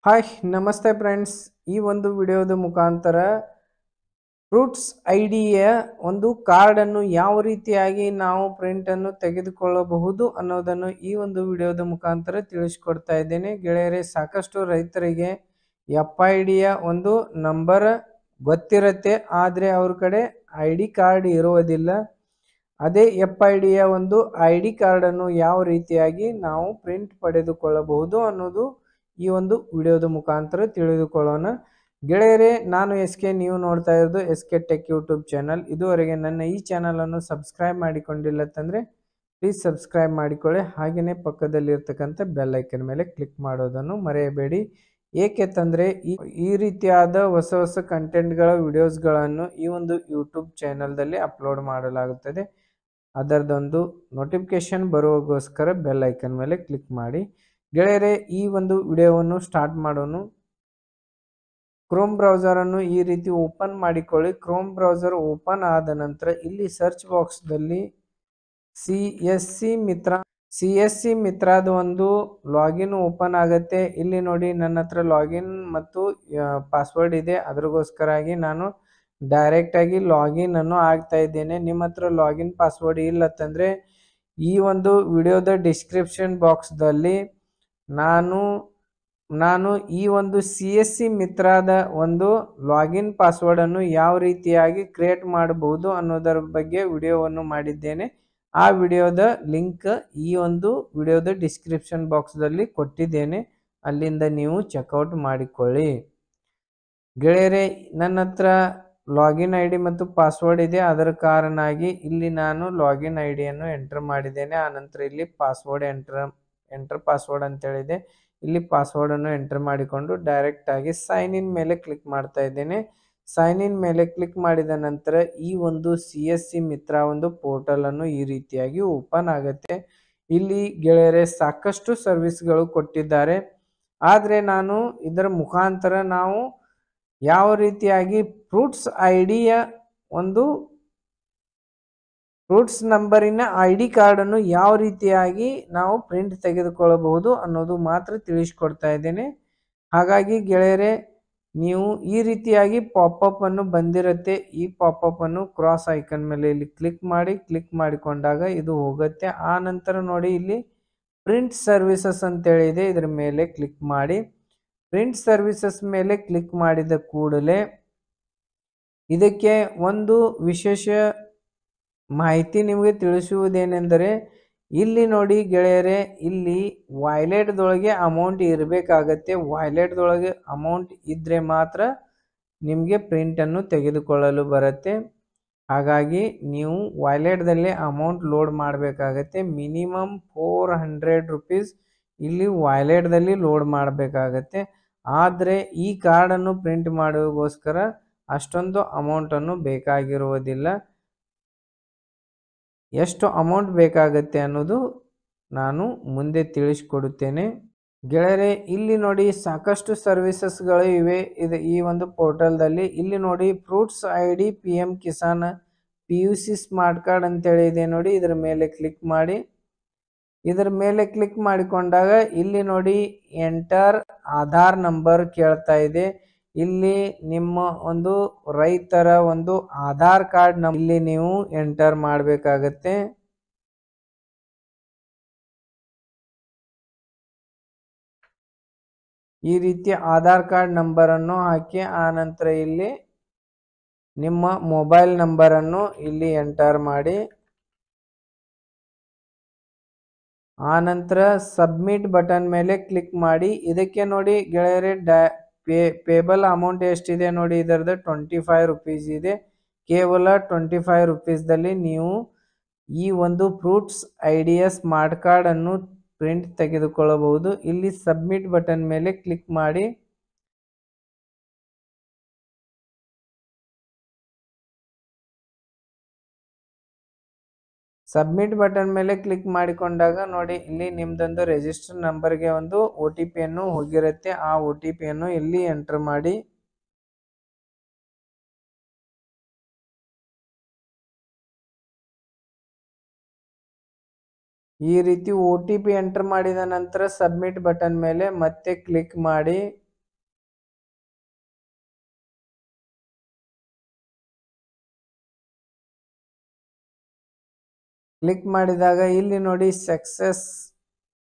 Hi ನಮಸ್ತೆ friends. ಈ ಒಂದು ವಿಡಿಯೋದ ಮುಖಾಂತರ ಫ್ರೂಟ್ಸ್ ಐಡಿಯ ಒಂದು ಕಾರ್ಡನ್ನು ಯಾವ ರೀತಿಯಾಗಿ ನಾವು ಪ್ರಿಂಟನ್ನು ತೆಗೆದುಕೊಳ್ಳಬಹುದು ಅನ್ನೋದನ್ನು ಈ ಒಂದು ವಿಡಿಯೋದ ಮುಖಾಂತರ ತಿಳಿಸ್ಕೊಡ್ತಾ ಇದ್ದೇನೆ. ಗೆಳೆಯರೇ, ಸಾಕಷ್ಟು ರೈತರಿಗೆ FIDಯ ಒಂದು ನಂಬರ್ ಗೊತ್ತಿರುತ್ತೆ, ಆದರೆ ಅವ್ರ ಕಡೆ ID ಕಾರ್ಡ್ ಇರುವುದಿಲ್ಲ. ಅದೇ FIDಯ ಒಂದು ID ಕಾರ್ಡನ್ನು ಯಾವ ರೀತಿಯಾಗಿ ನಾವು ಪ್ರಿಂಟ್ ಪಡೆದುಕೊಳ್ಳಬಹುದು ಅನ್ನೋದು ಈ ಒಂದು ವಿಡಿಯೋದ ಮುಖಾಂತರ ತಿಳಿದುಕೊಳ್ಳೋಣ. ಗೆಳೆಯರೇ, ನಾನು SK, ನೀವು ನೋಡ್ತಾ ಇರೋದು SK ಟೆಕ್ ಯೂಟ್ಯೂಬ್ ಚಾನಲ್. ಇದುವರೆಗೆ ನನ್ನ ಈ ಚಾನಲನ್ನು ಸಬ್ಸ್ಕ್ರೈಬ್ ಮಾಡಿಕೊಂಡಿಲ್ಲತ್ತಂದರೆ ಪ್ಲೀಸ್ ಸಬ್ಸ್ಕ್ರೈಬ್ ಮಾಡಿಕೊಳ್ಳಿ. ಹಾಗೆಯೇ ಪಕ್ಕದಲ್ಲಿರ್ತಕ್ಕಂಥ ಬೆಲ್ ಐಕನ್ ಮೇಲೆ ಕ್ಲಿಕ್ ಮಾಡೋದನ್ನು ಮರೆಯಬೇಡಿ. ಏಕೆಂತಂದರೆ ಈ ರೀತಿಯಾದ ಹೊಸ ಹೊಸ ಕಂಟೆಂಟ್ಗಳ ವಿಡಿಯೋಸ್ಗಳನ್ನು ಈ ಒಂದು ಯೂಟ್ಯೂಬ್ ಚಾನಲ್ದಲ್ಲಿ ಅಪ್ಲೋಡ್ ಮಾಡಲಾಗುತ್ತದೆ. ಅದರದೊಂದು ನೋಟಿಫಿಕೇಶನ್ ಬರುವಾಗೋಸ್ಕರ ಬೆಲ್ ಐಕನ್ ಮೇಲೆ ಕ್ಲಿಕ್ ಮಾಡಿ. ಗೆಳೆಯರೇ, ಈ ಒಂದು ವಿಡಿಯೋವನ್ನು ಸ್ಟಾರ್ಟ್ ಮಾಡೋಣ. ಕ್ರೋಮ್ ಬ್ರೌಸರನ್ನು ಈ ರೀತಿ ಓಪನ್ ಮಾಡಿಕೊಳ್ಳಿ. ಕ್ರೋಮ್ ಬ್ರೌಸರ್ ಓಪನ್ ಆದ ನಂತರ ಇಲ್ಲಿ ಸರ್ಚ್ ಬಾಕ್ಸ್ದಲ್ಲಿ CSC ಮಿತ್ರಾದ ಒಂದು ಲಾಗಿನ್ ಓಪನ್ ಆಗುತ್ತೆ. ಇಲ್ಲಿ ನೋಡಿ, ನನ್ನ ಹತ್ರ ಲಾಗಿನ್ ಮತ್ತು ಪಾಸ್ವರ್ಡ್ ಇದೆ. ಅದಕ್ಕೋಸ್ಕರಾಗಿ ನಾನು ಡೈರೆಕ್ಟಾಗಿ ಲಾಗಿನ್ ಅನ್ನು ಆಗ್ತಾ ಇದ್ದೇನೆ. ನಿಮ್ಮ ಹತ್ರ ಲಾಗಿನ್ ಪಾಸ್ವರ್ಡ್ ಇಲ್ಲತ್ತಂದರೆ ಈ ಒಂದು ವಿಡಿಯೋದ ಡಿಸ್ಕ್ರಿಪ್ಷನ್ ಬಾಕ್ಸ್ದಲ್ಲಿ ನಾನು ಈ ಒಂದು CSC ಮಿತ್ರಾದ ಒಂದು ಲಾಗಿನ್ ಪಾಸ್ವರ್ಡನ್ನು ಯಾವ ರೀತಿಯಾಗಿ ಕ್ರಿಯೇಟ್ ಮಾಡಬಹುದು ಅನ್ನೋದರ ಬಗ್ಗೆ ವಿಡಿಯೋವನ್ನು ಮಾಡಿದ್ದೇನೆ. ಆ ವಿಡಿಯೋದ ಲಿಂಕ್ ಈ ಒಂದು ವಿಡಿಯೋದ ಡಿಸ್ಕ್ರಿಪ್ಷನ್ ಬಾಕ್ಸ್ದಲ್ಲಿ ಕೊಟ್ಟಿದ್ದೇನೆ. ಅಲ್ಲಿಂದ ನೀವು ಚೆಕ್ಔಟ್ ಮಾಡಿಕೊಳ್ಳಿ. ಗೆಳೆಯರೇ, ನನ್ನ ಹತ್ರ ಲಾಗಿನ್ ID ಮತ್ತು ಪಾಸ್ವರ್ಡ್ ಇದೆ. ಅದರ ಕಾರಣವಾಗಿ ಇಲ್ಲಿ ನಾನು ಲಾಗಿನ್ IDಯನ್ನು ಎಂಟರ್ ಮಾಡಿದ್ದೇನೆ. ಆನಂತರ ಇಲ್ಲಿ ಪಾಸ್ವರ್ಡ್ ಎಂಟರ್ ಪಾಸ್ವರ್ಡ್ ಅಂತೇಳಿದೆ. ಇಲ್ಲಿ ಪಾಸ್ವರ್ಡನ್ನು ಎಂಟರ್ ಮಾಡಿಕೊಂಡು ಡೈರೆಕ್ಟಾಗಿ ಸೈನ್ ಇನ್ ಮೇಲೆ ಕ್ಲಿಕ್ ಮಾಡ್ತಾ ಇದ್ದೇನೆ. ಸೈನ್ ಇನ್ ಮೇಲೆ ಕ್ಲಿಕ್ ಮಾಡಿದ ನಂತರ ಈ ಒಂದು CSC ಮಿತ್ರ ಒಂದು ಪೋರ್ಟಲನ್ನು ಈ ರೀತಿಯಾಗಿ ಓಪನ್ ಆಗುತ್ತೆ. ಇಲ್ಲಿ ಗೆಳೆಯರೇ, ಸಾಕಷ್ಟು ಸರ್ವಿಸ್ಗಳು ಕೊಟ್ಟಿದ್ದಾರೆ. ಆದರೆ ನಾನು ಇದರ ಮುಖಾಂತರ ನಾವು ಯಾವ ರೀತಿಯಾಗಿ ಫ್ರೂಟ್ಸ್ ಐಡಿಯ ಒಂದು ಫ್ರೂಟ್ಸ್ ನಂಬರಿನ ID ಕಾರ್ಡನ್ನು ಯಾವ ರೀತಿಯಾಗಿ ನಾವು ಪ್ರಿಂಟ್ ತೆಗೆದುಕೊಳ್ಳಬಹುದು ಅನ್ನೋದು ಮಾತ್ರ ತಿಳಿಸ್ಕೊಡ್ತಾ ಇದ್ದೇನೆ. ಹಾಗಾಗಿ ಗೆಳೆಯರೇ, ನೀವು ಈ ರೀತಿಯಾಗಿ ಪಾಪಪ್ ಅನ್ನು ಬಂದಿರುತ್ತೆ. ಈ ಪಾಪಪ್ ಅನ್ನು ಕ್ರಾಸ್ ಐಕನ್ ಮೇಲೆ ಇಲ್ಲಿ ಕ್ಲಿಕ್ ಮಾಡಿಕೊಂಡಾಗ ಇದು ಹೋಗುತ್ತೆ. ಆ ನಂತರ ನೋಡಿ, ಇಲ್ಲಿ ಪ್ರಿಂಟ್ ಸರ್ವಿಸಸ್ ಅಂತೇಳಿದೆ. ಇದರ ಮೇಲೆ ಕ್ಲಿಕ್ ಮಾಡಿ. ಪ್ರಿಂಟ್ ಸರ್ವಿಸಸ್ ಮೇಲೆ ಕ್ಲಿಕ್ ಮಾಡಿದ ಕೂಡಲೇ ಇದಕ್ಕೆ ಒಂದು ವಿಶೇಷ ಮಾಹಿತಿ ನಿಮಗೆ ತಿಳಿಸುವುದೇನೆಂದರೆ, ಇಲ್ಲಿ ನೋಡಿ ಗೆಳೆಯರೇ, ಇಲ್ಲಿ ವಾಯ್ಲೆಟ್ದೊಳಗೆ ಅಮೌಂಟ್ ಇರಬೇಕಾಗತ್ತೆ. ವಾಯ್ಲೆಟ್ದೊಳಗೆ ಅಮೌಂಟ್ ಇದ್ದರೆ ಮಾತ್ರ ನಿಮಗೆ ಪ್ರಿಂಟನ್ನು ತೆಗೆದುಕೊಳ್ಳಲು ಬರುತ್ತೆ. ಹಾಗಾಗಿ ನೀವು ವಾಯ್ಲೆಟ್ದಲ್ಲಿ ಅಮೌಂಟ್ ಲೋಡ್ ಮಾಡಬೇಕಾಗತ್ತೆ. ಮಿನಿಮಮ್ 400 ರೂಪೀಸ್ ಇಲ್ಲಿ ವಾಯ್ಲೆಟ್ದಲ್ಲಿ ಲೋಡ್ ಮಾಡಬೇಕಾಗತ್ತೆ. ಆದರೆ ಈ ಕಾರ್ಡನ್ನು ಪ್ರಿಂಟ್ ಮಾಡೋಕ್ಕೋಸ್ಕರ ಅಷ್ಟೊಂದು ಅಮೌಂಟನ್ನು ಬೇಕಾಗಿರುವುದಿಲ್ಲ. ಎಷ್ಟು ಅಮೌಂಟ್ ಬೇಕಾಗತ್ತೆ ಅನ್ನೋದು ನಾನು ಮುಂದೆ ತಿಳಿಸ್ಕೊಡುತ್ತೇನೆ. ಗೆಳೆಯರೇ, ಇಲ್ಲಿ ನೋಡಿ, ಸಾಕಷ್ಟು ಸರ್ವಿಸಸ್ಗಳು ಇವೆ ಈ ಒಂದು ಪೋರ್ಟಲ್ದಲ್ಲಿ. ಇಲ್ಲಿ ನೋಡಿ, fruits ID PM Kisan PUC smart card ಅಂತೇಳಿ ಇದೆ ನೋಡಿ. ಇದರ ಮೇಲೆ ಕ್ಲಿಕ್ ಮಾಡಿ. ಇದರ ಮೇಲೆ ಕ್ಲಿಕ್ ಮಾಡಿಕೊಂಡಾಗ ಇಲ್ಲಿ ನೋಡಿ, ಎಂಟರ್ ಆಧಾರ್ ನಂಬರ್ ಕೇಳ್ತಾ ಇದೆ. ಇಲ್ಲಿ ನಿಮ್ಮ ಒಂದು ರೈತರ ಒಂದು ಆಧಾರ್ ಕಾರ್ಡ್ ಇಲ್ಲಿ ನೀವು ಎಂಟರ್ ಮಾಡಬೇಕಾಗತ್ತೆ. ಈ ರೀತಿ ಆಧಾರ್ ಕಾರ್ಡ್ ನಂಬರನ್ನು ಹಾಕಿ, ಆನಂತರ ಇಲ್ಲಿ ನಿಮ್ಮ ಮೊಬೈಲ್ ನಂಬರನ್ನು ಇಲ್ಲಿ ಎಂಟರ್ ಮಾಡಿ. ಆನಂತರ ಸಬ್ಮಿಟ್ ಬಟನ್ ಮೇಲೆ ಕ್ಲಿಕ್ ಮಾಡಿ. ಇದಕ್ಕೆ ನೋಡಿ ಗೆಳೆಯರೇ, ಪೇಬಲ್ ಅಮೌಂಟ್ ಎಷ್ಟಿದೆ ನೋಡಿ, ಇದರದ್ದು 25 ರೂಪೀಸ್ ಇದೆ. ಕೇವಲ 25 ರೂಪೀಸ್ದಲ್ಲಿ ನೀವು ಈ ಒಂದು ಫ್ರೂಟ್ಸ್ ಐಡಿಯ ಸ್ಮಾರ್ಟ್ ಕಾರ್ಡ್ ಅನ್ನು ಪ್ರಿಂಟ್ ತೆಗೆದುಕೊಳ್ಳಬಹುದು. ಇಲ್ಲಿ ಸಬ್ಮಿಟ್ ಬಟನ್ ಮೇಲೆ ಕ್ಲಿಕ್ ಮಾಡಿ. ಸಬ್ಮಿಟ್ ಬಟನ್ ಮೇಲೆ ಕ್ಲಿಕ್ ಮಾಡಿಕೊಂಡಾಗ ನೋಡಿ, ಇಲ್ಲಿ ನಿಮ್ದೊಂದು ರಿಜಿಸ್ಟರ್ ನಂಬರ್ಗೆ ಒಂದು OTP ಅನ್ನು ಹೋಗಿರುತ್ತೆ. ಆ OTP ಅನ್ನು ಇಲ್ಲಿ ಎಂಟರ್ ಮಾಡಿ. ಈ ರೀತಿ OTP ಎಂಟರ್ ಮಾಡಿದ ನಂತರ ಸಬ್ಮಿಟ್ ಬಟನ್ ಮೇಲೆ ಮತ್ತೆ ಕ್ಲಿಕ್ ಮಾಡಿ. ಕ್ಲಿಕ್ ಮಾಡಿದಾಗ ಇಲ್ಲಿ ನೋಡಿ ಸಕ್ಸಸ್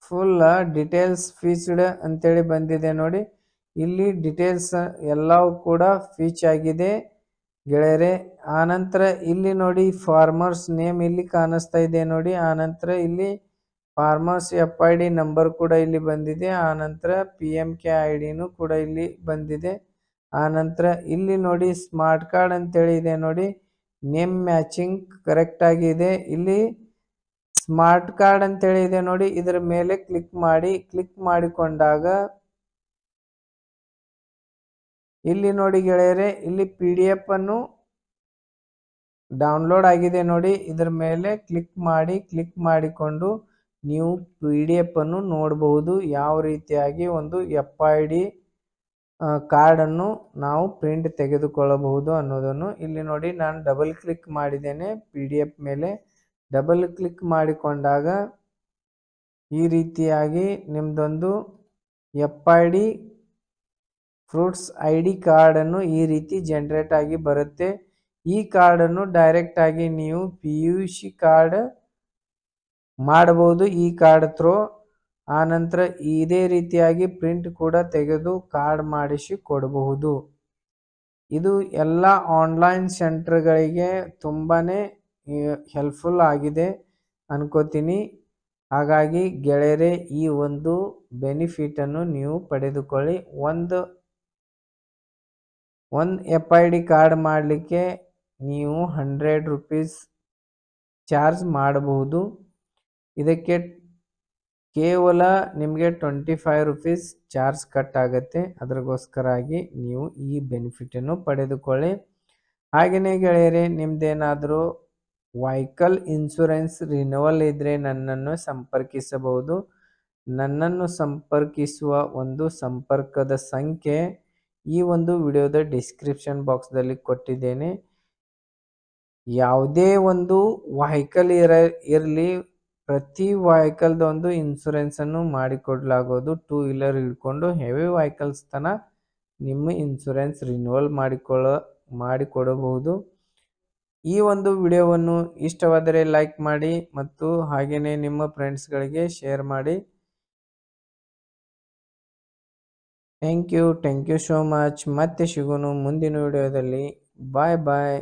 ಫುಲ್ ಡೀಟೇಲ್ಸ್ ಫೀಚ್ಡ್ ಅಂತೇಳಿ ಬಂದಿದೆ ನೋಡಿ. ಇಲ್ಲಿ ಡೀಟೇಲ್ಸ್ ಎಲ್ಲವೂ ಕೂಡ ಫೀಚ್ ಆಗಿದೆ ಗೆಳೆಯರೆ. ಆನಂತರ ಇಲ್ಲಿ ನೋಡಿ ಫಾರ್ಮರ್ಸ್ ನೇಮ್ ಇಲ್ಲಿ ಕಾಣಿಸ್ತಾ ಇದೆ ನೋಡಿ. ಆನಂತರ ಇಲ್ಲಿ ಫಾರ್ಮರ್ಸ್ FID ನಂಬರ್ ಕೂಡ ಇಲ್ಲಿ ಬಂದಿದೆ. ಆನಂತರ PMK IDನೂ ಕೂಡ ಇಲ್ಲಿ ಬಂದಿದೆ. ಆನಂತರ ಇಲ್ಲಿ ನೋಡಿ ಸ್ಮಾರ್ಟ್ ಕಾರ್ಡ್ ಅಂತೇಳಿ ಇದೆ ನೋಡಿ. ನೇಮ್ ಮ್ಯಾಚಿಂಗ್ ಕರೆಕ್ಟ್ ಆಗಿದೆ. ಇಲ್ಲಿ ಸ್ಮಾರ್ಟ್ ಕಾರ್ಡ್ ಅಂತೇಳಿ ಇದೆ ನೋಡಿ. ಇದರ ಮೇಲೆ ಕ್ಲಿಕ್ ಮಾಡಿ. ಕ್ಲಿಕ್ ಮಾಡಿಕೊಂಡಾಗ ಇಲ್ಲಿ ನೋಡಿ ಗೆಳೆಯರೆ, ಇಲ್ಲಿ PDF ಅನ್ನು ಡೌನ್ಲೋಡ್ ಆಗಿದೆ ನೋಡಿ. ಇದರ ಮೇಲೆ ಕ್ಲಿಕ್ ಮಾಡಿ. ಕ್ಲಿಕ್ ಮಾಡಿಕೊಂಡು ನೀವು PDF ಅನ್ನು ನೋಡಬಹುದು. ಯಾವ ರೀತಿಯಾಗಿ ಒಂದು FID ಕಾರ್ಡನ್ನು ನಾವು ಪ್ರಿಂಟ್ ತೆಗೆದುಕೊಳ್ಳಬಹುದು ಅನ್ನೋದನ್ನು ಇಲ್ಲಿ ನೋಡಿ. ನಾನು ಡಬಲ್ ಕ್ಲಿಕ್ ಮಾಡಿದ್ದೇನೆ PDF ಮೇಲೆ. ಡಬಲ್ ಕ್ಲಿಕ್ ಮಾಡಿಕೊಂಡಾಗ ಈ ರೀತಿಯಾಗಿ ನಿಮ್ಮದೊಂದು FID ಫ್ರೂಟ್ಸ್ ID ಕಾರ್ಡನ್ನು ಈ ರೀತಿ ಜನರೇಟ್ ಆಗಿ ಬರುತ್ತೆ. ಈ ಕಾರ್ಡನ್ನು ಡೈರೆಕ್ಟ್ ಆಗಿ ನೀವು PUC ಕಾರ್ಡ್ ಮಾಡಬಹುದು ಈ ಕಾರ್ಡ್ ಥ್ರೂ. ಆನಂತರ ಇದೇ ರೀತಿಯಾಗಿ ಪ್ರಿಂಟ್ ಕೂಡ ತೆಗೆದು ಕಾರ್ಡ್ ಮಾಡಿಸಿ ಕೊಡಬಹುದು. ಇದು ಎಲ್ಲ ಆನ್ಲೈನ್ ಸೆಂಟರ್ಗಳಿಗೆ ತುಂಬಾ ಹೆಲ್ಪ್ಫುಲ್ ಆಗಿದೆ ಅನ್ಕೋತೀನಿ. ಹಾಗಾಗಿ ಗೆಳೆಯರೆ, ಈ ಒಂದು ಬೆನಿಫಿಟನ್ನು ನೀವು ಪಡೆದುಕೊಳ್ಳಿ. ಒಂದು FID ಕಾರ್ಡ್ ಮಾಡಲಿಕ್ಕೆ ನೀವು 100 ರೂಪೀಸ್ ಚಾರ್ಜ್ ಮಾಡಬಹುದು. ಇದಕ್ಕೆ ಕೇವಲ ನಿಮಗೆ 25 ರೂಪೀಸ್ ಚಾರ್ಜ್ ಕಟ್ ಆಗುತ್ತೆ. ಅದಕ್ಕೋಸ್ಕರಾಗಿ ನೀವು ಈ ಬೆನಿಫಿಟನ್ನು ಪಡೆದುಕೊಳ್ಳಿ. ಹಾಗೆಯೇ ಗೆಳೆಯರೆ, ನಿಮ್ಮದೇನಾದರೂ ವೆಹಿಕಲ್ ಇನ್ಶೂರೆನ್ಸ್ ರಿನ್ಯೂವಲ್ ಇದ್ದರೆ ನನ್ನನ್ನು ಸಂಪರ್ಕಿಸಬಹುದು. ನನ್ನನ್ನು ಸಂಪರ್ಕಿಸುವ ಒಂದು ಸಂಪರ್ಕದ ಸಂಖ್ಯೆ ಈ ಒಂದು ವಿಡಿಯೋದ ಡಿಸ್ಕ್ರಿಪ್ಷನ್ ಬಾಕ್ಸ್ದಲ್ಲಿ ಕೊಟ್ಟಿದ್ದೇನೆ. ಯಾವುದೇ ಒಂದು ವೆಹಿಕಲ್ ಇರಲಿ, ಪ್ರತಿ ವೆಹಿಕಲ್ದ ಒಂದು ಇನ್ಶೂರೆನ್ಸನ್ನು ಮಾಡಿಕೊಡಲಾಗೋದು. 2 ವೀಲರ್ ಹಿಡ್ಕೊಂಡು ಹೆವಿ ವೆಹಿಕಲ್ಸ್ ತನಕ ನಿಮ್ಮ ಇನ್ಶೂರೆನ್ಸ್ ರಿನ್ಯೂವಲ್ ಮಾಡಿಕೊಡಬಹುದು. ಈ ಒಂದು ವಿಡಿಯೋವನ್ನು ಇಷ್ಟವಾದರೆ ಲೈಕ್ ಮಾಡಿ ಮತ್ತು ಹಾಗೆಯೇ ನಿಮ್ಮ ಫ್ರೆಂಡ್ಸ್ಗಳಿಗೆ ಶೇರ್ ಮಾಡಿ. Thank you so much. ಮತ್ತೆ ಸಿಗೋಣ ಮುಂದಿನ ವಿಡಿಯೋದಲ್ಲಿ. ಬಾಯ್ ಬಾಯ್.